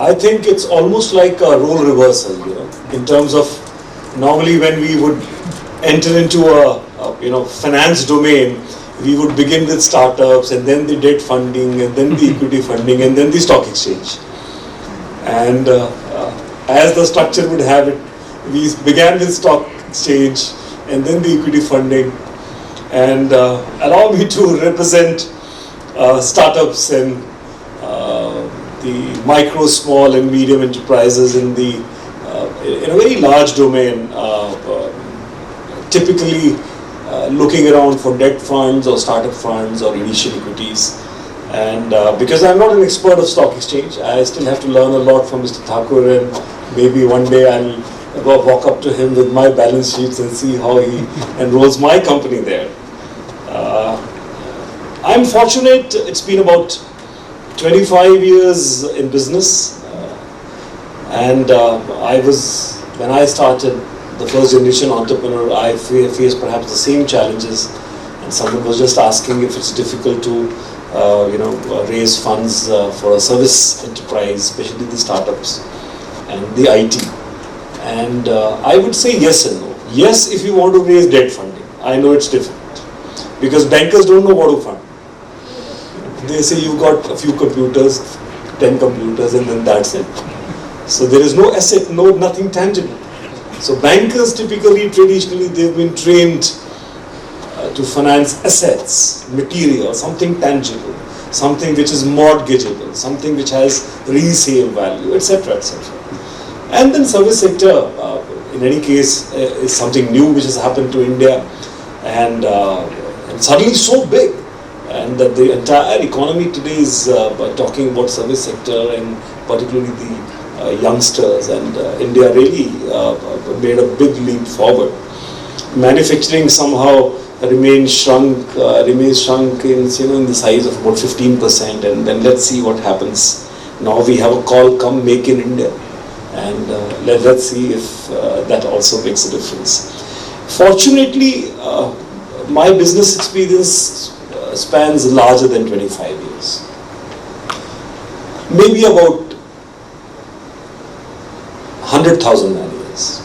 I think it's almost like a role reversal, in terms of normally when we would enter into a finance domain, we would begin with startups and then the debt funding and then the equity funding and then the stock exchange. And as the structure would have it, we began with stock exchange and then the equity funding. And allow me to represent startups and the micro, small and medium enterprises in a very large domain, typically looking around for debt funds or startup funds or initial equities. And because I'm not an expert of stock exchange, I still have to learn a lot from Mr. Thakur, and maybe one day I'll walk up to him with my balance sheets and see how he enrolls my company there. I'm fortunate, it's been about 25 years in business, and when I started the first generation entrepreneur, I faced perhaps the same challenges, and someone was just asking if it's difficult to raise funds for a service enterprise, especially the startups and the IT. And I would say yes and no. Yes, if you want to raise debt funding. I know it's difficult because bankers don't know what to fund. They say you've got a few computers, 10 computers, and then that's it. So there is no asset, nothing tangible. So bankers typically, traditionally, they've been trained to finance assets, material, something tangible, something which is mortgageable, something which has resale value, etc., etc. And then service sector, in any case, is something new which has happened to India, and suddenly so big, and that the entire economy today is talking about service sector, and particularly the youngsters, and India really made a big leap forward. Manufacturing somehow remains shrunk in the size of about 15%, and then let's see what happens. Now we have a call, come make in India, and let's see if that also makes a difference. Fortunately, my business experience spans larger than 25 years. Maybe about 100,000 man-years.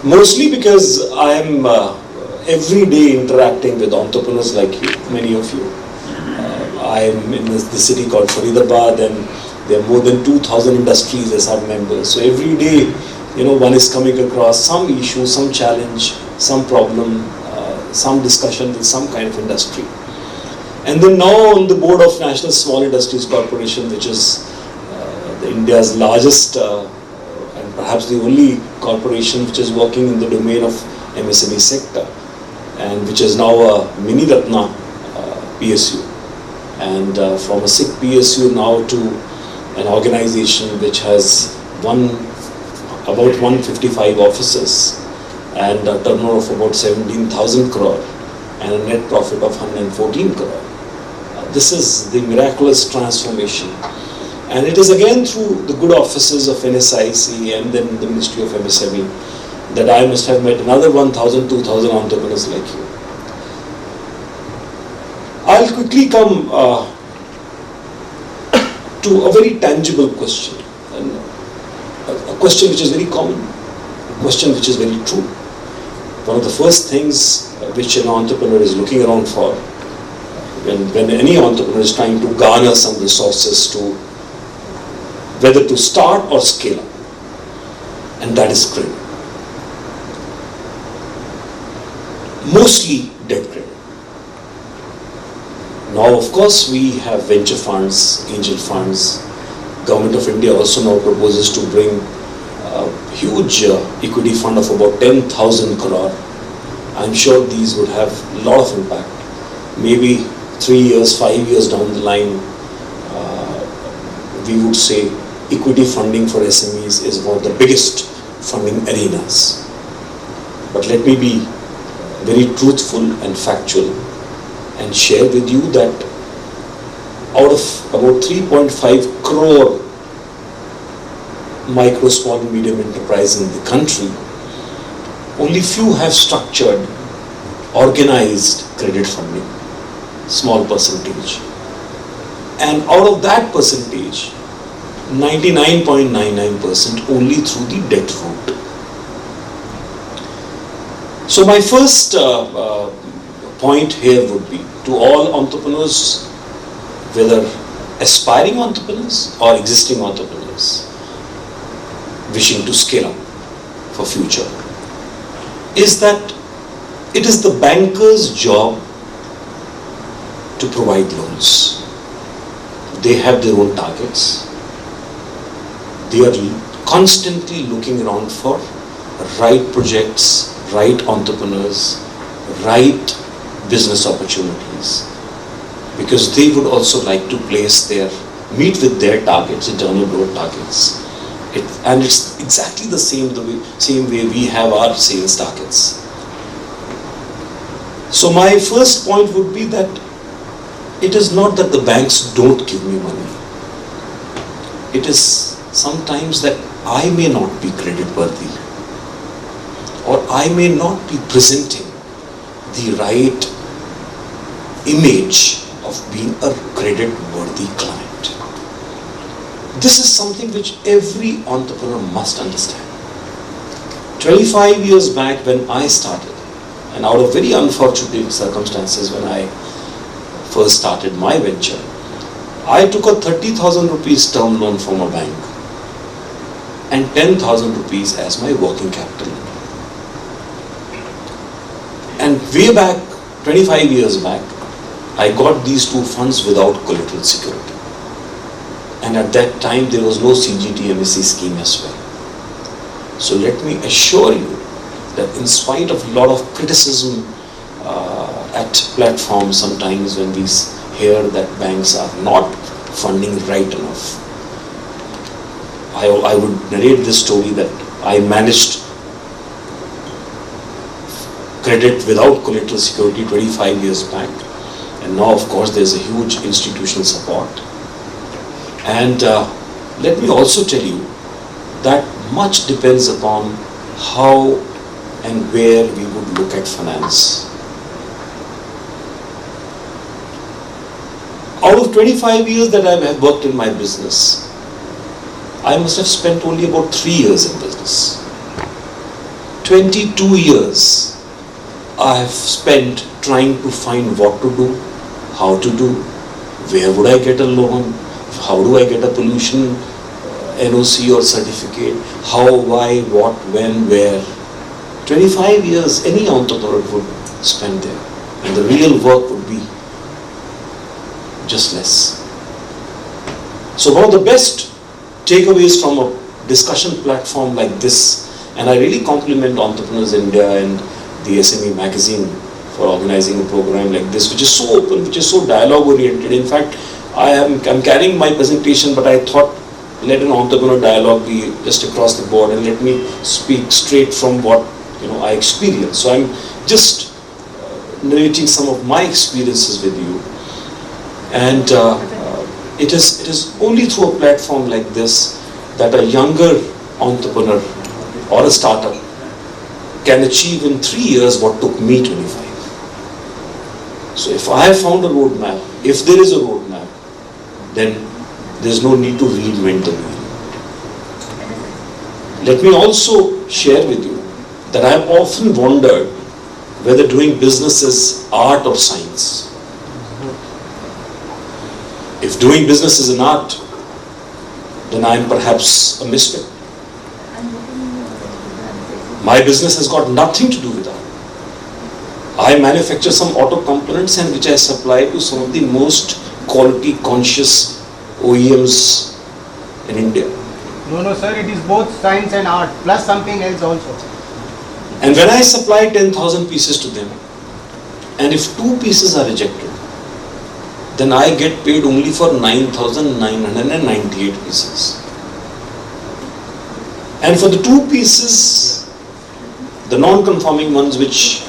Mostly because I am every day interacting with entrepreneurs like you, many of you. I am in the city called Faridabad, and there are more than 2,000 industries as our members. So every day, one is coming across some issue, some challenge, some problem, some discussion with some kind of industry. And then now on the board of National Small Industries Corporation, which is India's largest and perhaps the only corporation which is working in the domain of MSME sector, and which is now a mini Ratna PSU, and from a sick PSU now to an organization which has about 155 offices and a turnover of about 17,000 crore and a net profit of 114 crore. This is the miraculous transformation, and it is again through the good offices of NSIC and then the Ministry of MSME that I must have met another 1,000, 2,000 entrepreneurs like you. I'll quickly come to a very tangible question, and a question which is very common, a question which is very true. One of the first things which an entrepreneur is looking around for when any entrepreneur is trying to garner some resources to whether to start or scale up, and that is credit. Mostly debt credit. Now, of course, we have venture funds, angel funds. Government of India also now proposes to bring a huge equity fund of about 10,000 crore. I'm sure these would have a lot of impact. Maybe 3 years, 5 years down the line, we would say equity funding for SMEs is one of the biggest funding arenas. But let me be very truthful and factual and share with you that out of about 3.5 crore micro, small and medium enterprises in the country, only few have structured, organized credit funding, small percentage. And out of that percentage, 99.99% only through the debt route. So my first point here would be to all entrepreneurs, whether aspiring entrepreneurs or existing entrepreneurs wishing to scale up for future, is that it is the banker's job to provide loans. They have their own targets. They are constantly looking around for right projects, right entrepreneurs, right business opportunities, because they would also like to meet with their targets, internal growth targets. And it's exactly the same way we have our sales targets. So my first point would be that it is not that the banks don't give me money. It is sometimes that I may not be credit worthy, or I may not be presenting the right image of being a credit worthy client. This is something which every entrepreneur must understand. 25 years back when I started, and out of very unfortunate circumstances when I first started my venture, I took a 30,000 rupees term loan from a bank and 10,000 rupees as my working capital. And way back, 25 years back, I got these two funds without collateral security. And at that time, there was no CGTMSE scheme as well. So let me assure you that in spite of a lot of criticism at platforms sometimes when we hear that banks are not funding right enough, I would narrate this story that I managed credit without collateral security 25 years back, and now of course there's a huge institutional support. And let me also tell you that much depends upon how and where we would look at finance. Out of 25 years that I have worked in my business, I must have spent only about 3 years in business. 22 years I have spent trying to find what to do, how to do, where would I get a loan, how do I get a pollution NOC or certificate, how, why, what, when, where. 25 years any entrepreneur would spend there, and the real work would be just less. So one of the best takeaways from a discussion platform like this, and I really compliment Entrepreneurs India and the SME magazine for organizing a program like this, which is so open, which is so dialogue oriented. In fact, I'm carrying my presentation, but I thought let an entrepreneur dialogue be just across the board and let me speak straight from what I experience. So I'm just narrating some of my experiences with you, and it is only through a platform like this that a younger entrepreneur or a startup can achieve in 3 years what took me 25. So if I have found a roadmap, if there is a roadmap, then there's no need to reinvent the wheel. Let me also share with you that I have often wondered whether doing business is art or science. If doing business is an art, then I am perhaps a misfit. My business has got nothing to do with art. I manufacture some auto components and which I supply to some of the most quality conscious OEMs in India. No, sir, it is both science and art, plus something else also. And when I supply 10,000 pieces to them, and if 2 pieces are rejected, then I get paid only for 9,998 pieces. And for the 2 pieces, the non-conforming ones which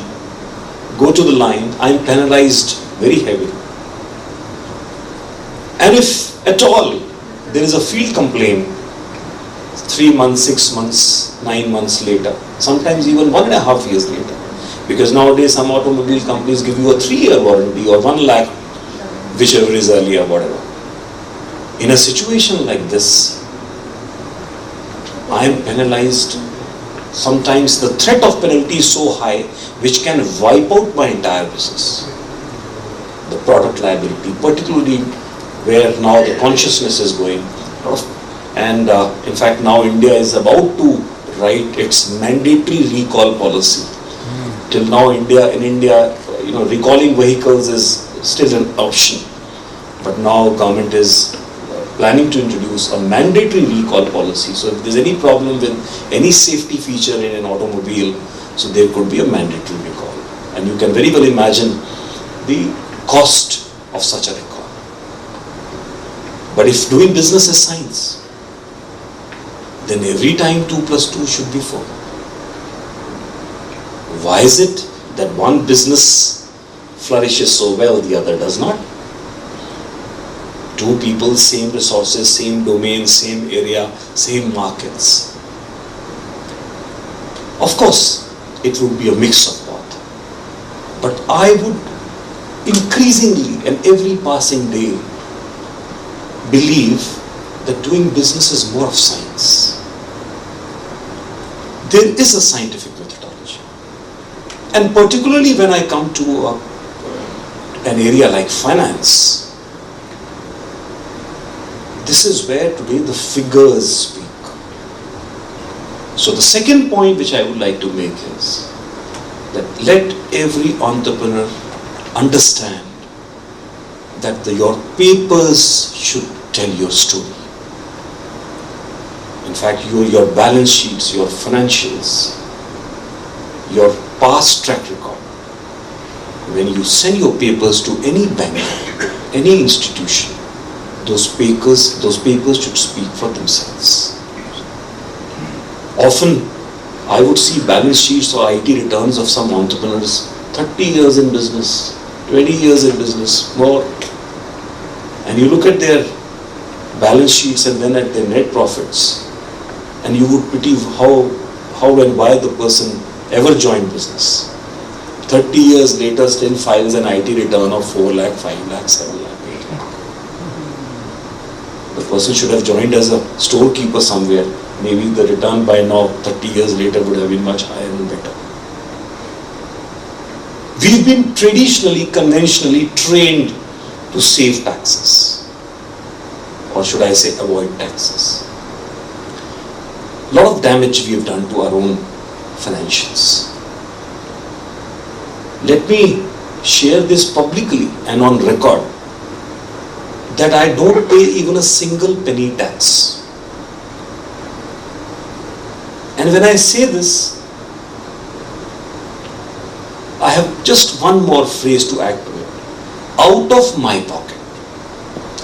go to the line, I am penalized very heavily. And if at all there is a field complaint 3 months, 6 months, 9 months later, sometimes even 1.5 years later, because nowadays some automobile companies give you a 3-year warranty or 1 lakh, whichever is earlier, whatever. In a situation like this, I am penalized. Sometimes the threat of penalty is so high which can wipe out my entire business. The product liability, particularly where now the consciousness is going. And in fact now India is about to write its mandatory recall policy. Till now in India, recalling vehicles is still an option. But now government is planning to introduce a mandatory recall policy. So if there's any problem with any safety feature in an automobile, so there could be a mandatory recall. And you can very well imagine the cost of such a recall. But if doing business is science, then every time 2 plus 2 should be 4. Why is it that one business flourishes so well, the other does not? Two people, same resources, same domain, same area, same markets. Of course, it would be a mix of both. But I would increasingly and every passing day believe that doing business is more of science. There is a scientific methodology. And particularly when I come to an area like finance, this is where today the figures speak. So the second point which I would like to make is that let every entrepreneur understand that your papers should tell your story. In fact, your balance sheets, your financials, your past track record, when you send your papers to any bank, any institution, those papers should speak for themselves. Often, I would see balance sheets or IT returns of some entrepreneurs, 30 years in business, 20 years in business, more. And you look at their balance sheets and then at their net profits, and you would pity how and why the person ever joined business. 30 years later, still files an IT return of 4 lakh, 5 lakh, 7 lakh, 8 lakh. The person should have joined as a storekeeper somewhere. Maybe the return by now, 30 years later, would have been much higher and better. We've been traditionally, conventionally trained to save taxes. Or should I say avoid taxes. A lot of damage we have done to our own financials. Let me share this publicly and on record that I don't pay even a single penny tax. And when I say this, I have just one more phrase to add to it. Out of my pocket.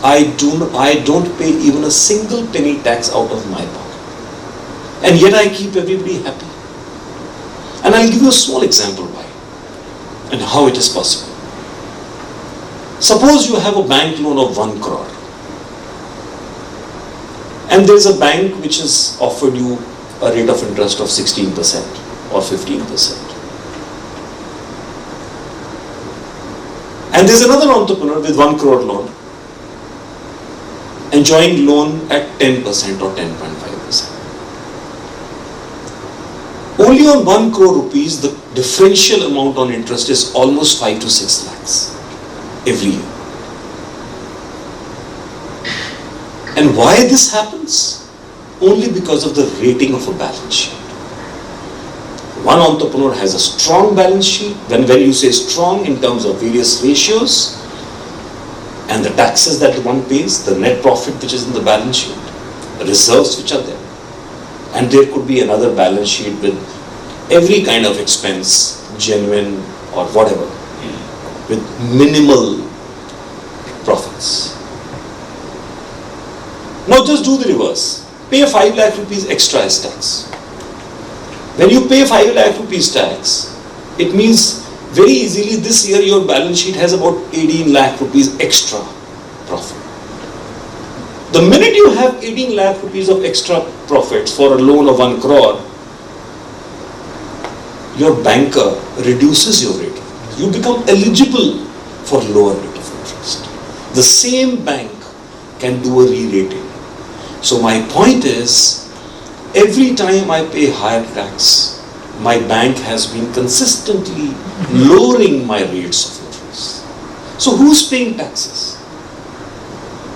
I don't pay even a single penny tax out of my pocket. And yet I keep everybody happy. And I'll give you a small example why and how it is possible. Suppose you have a bank loan of 1 crore. And there is a bank which has offered you a rate of interest of 16% or 15%. And there's another entrepreneur with 1 crore loan enjoying loan at 10% or 10.5%. Only on 1 crore rupees, the differential amount on interest is almost 5 to 6 lakhs every year. And why this happens? Only because of the rating of a balance sheet. One entrepreneur has a strong balance sheet. When you say strong in terms of various ratios and the taxes that one pays, the net profit which is in the balance sheet, the reserves which are there. And there could be another balance sheet with every kind of expense, genuine or whatever, with minimal profits. Now just do the reverse. Pay 5 lakh rupees extra as tax. When you pay 5 lakh rupees tax, it means very easily this year your balance sheet has about 18 lakh rupees extra profit. The minute you have 18 lakh rupees of extra profits for a loan of 1 crore, your banker reduces your rate. You become eligible for lower rate of interest. The same bank can do a re-rating. So my point is, Every time I pay higher tax, my bank has been consistently lowering my rates of interest. So who's paying taxes?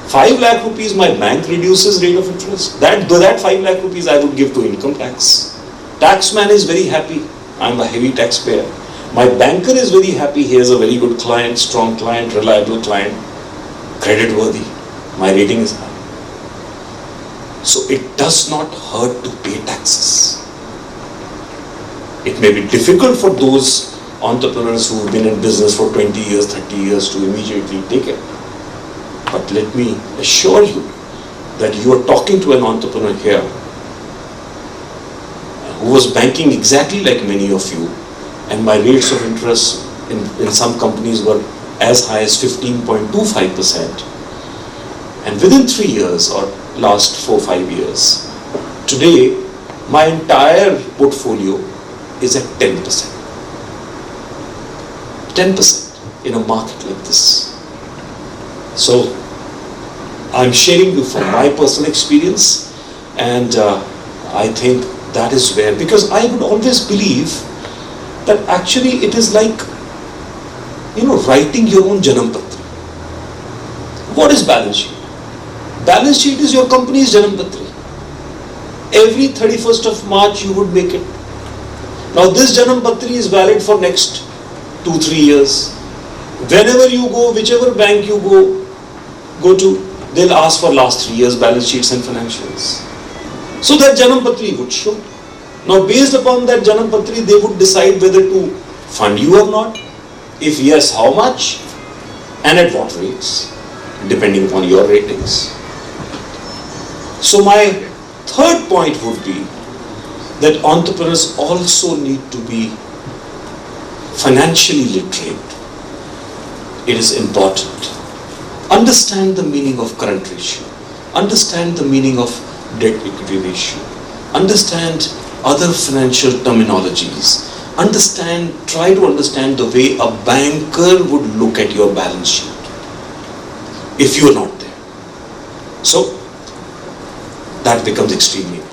5 lakh rupees my bank reduces rate of interest. That 5 lakh rupees I would give to income tax. Taxman is very happy. I'm a heavy taxpayer. My banker is very happy. He has a very good client, strong client, reliable client, credit worthy. My rating is high. So it does not hurt to pay taxes. It may be difficult for those entrepreneurs who have been in business for 20 years, 30 years to immediately take it. But let me assure you that you are talking to an entrepreneur here who was banking exactly like many of you, and my rates of interest in some companies were as high as 15.25%. And within 3 years or last 4-5 years, today my entire portfolio is at 10%. 10% in a market like this. So I'm sharing you from my personal experience, and I think that is where, because I would always believe that actually it is like, writing your own Janam Patra. What is balance sheet? Balance sheet is your company's Janam Patra. Every 31st of March you would make it. Now this Janam Patra is valid for next 2-3 years. Whenever you go, whichever bank you go to, they'll ask for last 3 years balance sheets and financials. So that Janam Patra would show. Now based upon that Janam Patra, they would decide whether to fund you or not. If yes, how much and at what rates, depending upon your ratings. So my third point would be that entrepreneurs also need to be financially literate. It is important. Understand the meaning of current ratio. Understand the meaning of debt equity ratio. Understand other financial terminologies. Try to understand the way a banker would look at your balance sheet if you are not there. So that becomes extremely important.